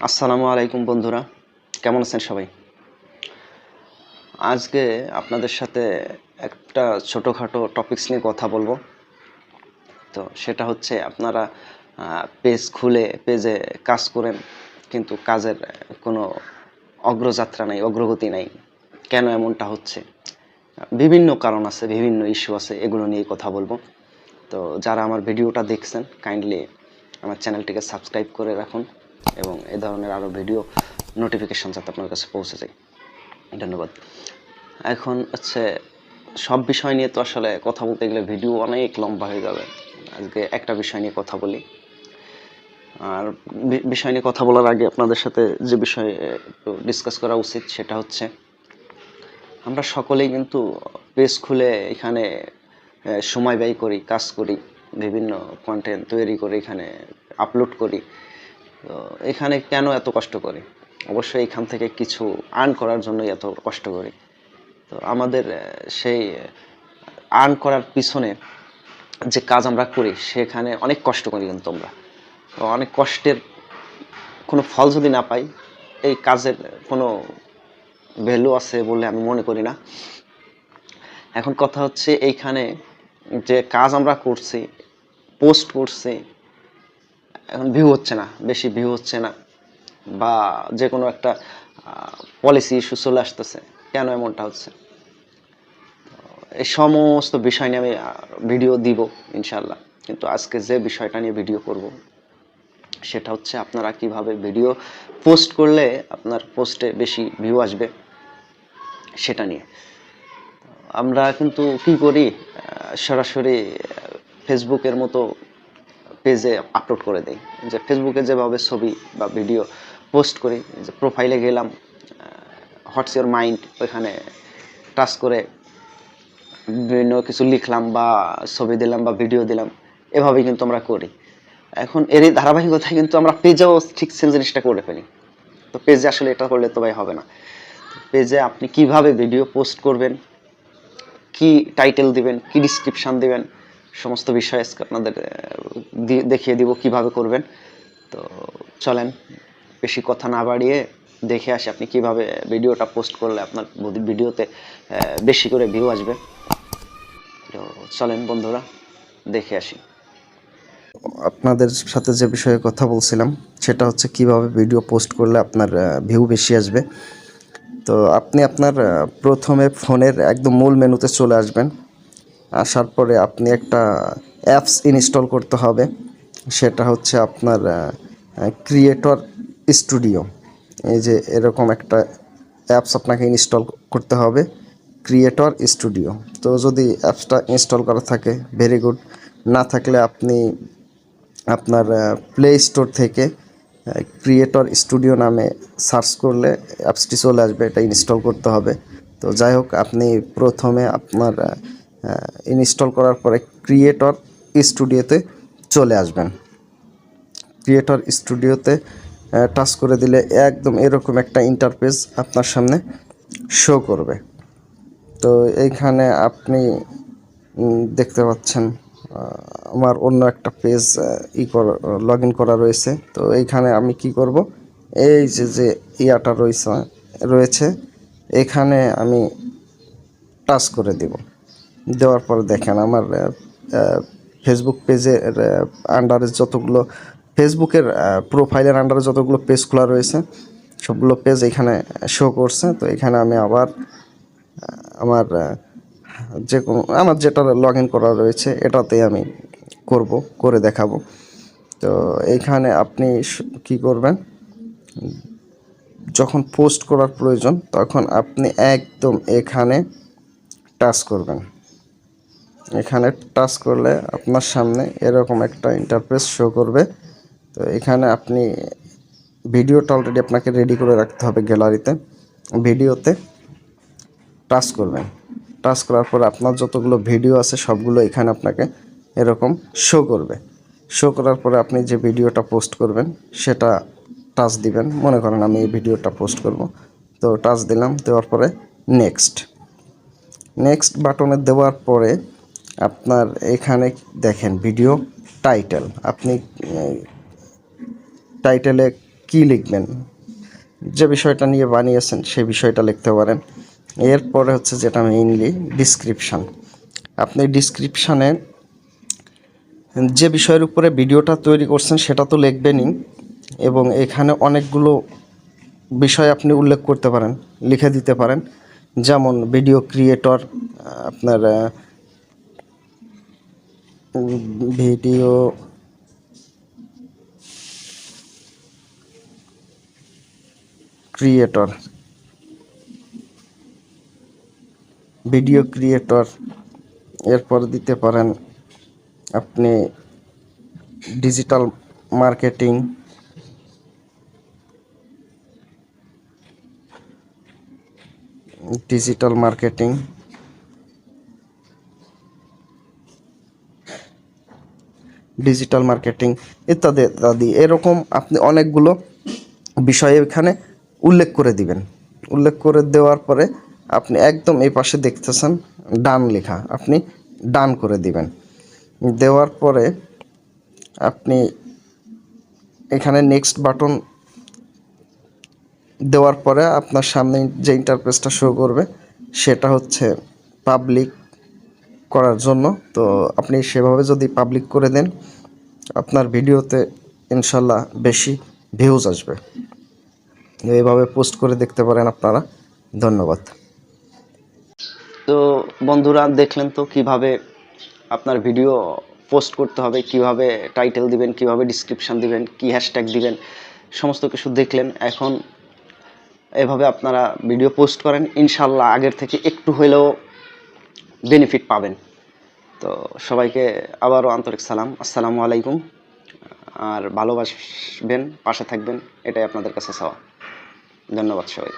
আসসালামু আলাইকুম বন্ধুরা, কেমন আছেন সবাই? আজকে আপনাদের সাথে একটা ছোটোখাটো টপিকস নিয়ে কথা বলবো। তো সেটা হচ্ছে আপনারা পেজ খুলে পেজে কাজ করেন, কিন্তু কাজের কোনো অগ্রযাত্রা নাই, অগ্রগতি নাই। কেন এমনটা হচ্ছে? বিভিন্ন কারণ আছে, বিভিন্ন ইস্যু আছে, এগুলো নিয়ে কথা বলবো। তো যারা আমার ভিডিওটা দেখছেন, কাইন্ডলি আমার চ্যানেলটিকে সাবস্ক্রাইব করে রাখুন এবং এ ধরনের আরও ভিডিও নোটিফিকেশন যাতে আপনার কাছে পৌঁছে যায়। ধন্যবাদ। এখন হচ্ছে সব বিষয় নিয়ে তো আসলে কথা বলতে গেলে ভিডিও অনেক লম্বা হয়ে যাবে। আজকে একটা বিষয় নিয়ে কথা বলি। আর বিষয় নিয়ে কথা বলার আগে আপনাদের সাথে যে বিষয়ে একটু ডিসকাস করা উচিত সেটা হচ্ছে, আমরা সকলেই কিন্তু পেজ খুলে এখানে সময় ব্যয় করি, কাজ করি, বিভিন্ন কন্টেন্ট তৈরি করে এখানে আপলোড করি। তো এখানে কেন এত কষ্ট করি? অবশ্যই এখান থেকে কিছু আর্ন করার জন্যই এত কষ্ট করি। তো আমাদের সেই আর্ন করার পিছনে যে কাজ আমরা করি সেখানে অনেক কষ্ট করি, কিন্তু আমরা তো অনেক কষ্টের কোনো ফল যদি না পাই, এই কাজের কোনো ভ্যালু আছে বলে আমি মনে করি না। এখন কথা হচ্ছে, এইখানে যে কাজ আমরা করছি, পোস্ট করছি, এখন ভিউ হচ্ছে না, বেশি ভিউ হচ্ছে না, বা যে কোনো একটা পলিসি ইস্যু চলে আসতেছে। কেন এমনটা হচ্ছে? এই সমস্ত বিষয় নিয়ে আমি ভিডিও দিব ইনশাল্লাহ। কিন্তু আজকে যে বিষয়টা নিয়ে ভিডিও করব সেটা হচ্ছে, আপনারা কিভাবে ভিডিও পোস্ট করলে আপনার পোস্টে বেশি ভিউ আসবে সেটা নিয়ে। আমরা কিন্তু কি করি, সরাসরি ফেসবুকের মতো পেজে আপলোড করে দেই। যে ফেসবুকে যেভাবে ছবি বা ভিডিও পোস্ট করি, যে প্রোফাইলে গেলাম, হোয়াটস ইওর মাইন্ড, ওইখানে টাচ করে বিভিন্ন কিছু লিখলাম বা ছবি দিলাম বা ভিডিও দিলাম, এভাবেই কিন্তু আমরা করি। এখন এরই ধারাবাহিকতায় কিন্তু আমরা পেজেও ঠিক সেম জিনিসটা করে ফেলি। তো পেজে আসলে এটা করলে তো ভাই হবে না। পেজে আপনি কিভাবে ভিডিও পোস্ট করবেন, কি টাইটেল দিবেন, কি ডিসক্রিপশান দিবেন, সমস্ত বিষয় আজকে আপনাদের দেখিয়ে দিব কিভাবে করবেন। তো চলেন, বেশি কথা না বাড়িয়ে দেখে আসি আপনি কিভাবে ভিডিওটা পোস্ট করলে আপনার ভিডিওতে বেশি করে ভিউ আসবে। তো চলেন বন্ধুরা, দেখে আসি। আপনাদের সাথে যে বিষয়ে কথা বলছিলাম সেটা হচ্ছে কিভাবে ভিডিও পোস্ট করলে আপনার ভিউ বেশি আসবে। তো আপনি আপনার প্রথমে ফোনের একদম মূল মেনুতে চলে আসবেন। আসার পরে আপনি একটা অ্যাপস ইনস্টল করতে হবে। সেটা হচ্ছে আপনার ক্রিয়েটর স্টুডিও। এই যে এরকম একটা অ্যাপস আপনাকে ইনস্টল করতে হবে, ক্রিয়েটর স্টুডিও। তো যদি অ্যাপসটা ইনস্টল করা থাকে ভেরি গুড, না থাকলে আপনি আপনার প্লে স্টোর থেকে ক্রিয়েটর স্টুডিও নামে সার্চ করলে অ্যাপসটি চলে আসবে, এটা ইনস্টল করতে হবে। তো যাই হোক, আপনি প্রথমে আপনার ইনস্টল করার পরে ক্রিয়েটর স্টুডিওতে চলে আসবেন। ক্রিয়েটর স্টুডিওতে টাচ করে দিলে একদম এরকম একটা ইন্টারফেস আপনার সামনে শো করবে। তো এইখানে আপনি দেখতে পাচ্ছেন আমার অন্য একটা পেজ লগ ইন করা রয়েছে। তো এইখানে আমি কি করব, এই যে ইয়াটা রয়েছে এখানে আমি টাচ করে দেব। দেওয়ার পরে দেখেন আমার ফেসবুক পেজের আন্ডারে যতগুলো, ফেসবুকের প্রোফাইলের আন্ডারে যতগুলো পেজ খোলা রয়েছে সবগুলো পেজ এখানে শো করছে। তো এখানে আমি আবার আমার যে কোনো আমার যেটা লগ ইন করা রয়েছে এটাতে আমি করে দেখাবো। তো এইখানে আপনি কি করবেন, যখন পোস্ট করার প্রয়োজন তখন আপনি একদম এখানে টাচ করবেন। এখানে টাচ করলে আপনার সামনে এরকম একটা ইন্টারফেস শো করবে। তো এখানে আপনি ভিডিওটা অলরেডি আপনাকে রেডি করে রাখতে হবে গ্যালারিতে। ভিডিওতে টাচ করবেন। টাচ করার পর আপনার যতগুলো ভিডিও আছে সবগুলো এখানে আপনাকে এরকম শো করবে। শো করার পরে আপনি যে ভিডিওটা পোস্ট করবেন সেটা টাচ দিবেন। মনে করেন আমি এই ভিডিওটা পোস্ট করব, তো টাচ দিলাম। দেওয়ার পরে নেক্সট বাটনে দেওয়ার পরে আপনার এখানে দেখেন ভিডিও টাইটেল। আপনি টাইটেলে কি লিখবেন, যে বিষয়টা নিয়ে বানিয়েছেন সেই বিষয়টা লিখতে পারেন। এরপরে হচ্ছে যেটা মেইনলি ডিসক্রিপশান। আপনি ডিসক্রিপশানে যে বিষয়ের উপরে ভিডিওটা তৈরি করছেন সেটা তো লিখবেনই, এবং এখানে অনেকগুলো বিষয় আপনি উল্লেখ করতে পারেন, লিখে দিতে পারেন। যেমন ভিডিও ক্রিয়েটর, আপনার ভিডিও ক্রিয়েটর, এরপর দিতে পারেন আপনি ডিজিটাল মার্কেটিং, ডিজিটাল মার্কেটিং ইত্যাদি ইত্যাদি। এরকম আপনি অনেকগুলো বিষয় এখানে উল্লেখ করে দিবেন। উল্লেখ করে দেওয়ার পরে আপনি একদম এই পাশে দেখতেছেন ডান লেখা, আপনি ডান করে দিবেন। দেওয়ার পরে আপনি এখানে নেক্সট বাটন দেওয়ার পরে আপনার সামনে যে ইন্টারফেসটা শো করবে সেটা হচ্ছে পাবলিক করার জন্য। তো আপনি সেভাবে যদি পাবলিক করে দেন আপনার ভিডিওতে ইনশাল্লাহ বেশি ভিউজ আসবে। এইভাবে পোস্ট করে দেখতে পারেন আপনারা। ধন্যবাদ। তো বন্ধুরা দেখলেন তো কিভাবে আপনার ভিডিও পোস্ট করতে হবে, কিভাবে টাইটেল দিবেন, কিভাবে ডিসক্রিপশান দিবেন, কি হ্যাশট্যাগ দিবেন, সমস্ত কিছু দেখলেন। এখন এভাবে আপনারা ভিডিও পোস্ট করেন, ইনশাল্লাহ আগের থেকে একটু হলেও বেনিফিট পাবেন। তো সবাইকে আবারও আন্তরিক সালাম, আসসালামু আলাইকুম। আর ভালোবাসবেন, পাশে থাকবেন, এটাই আপনাদের কাছে চাওয়া। ধন্যবাদ সবাই।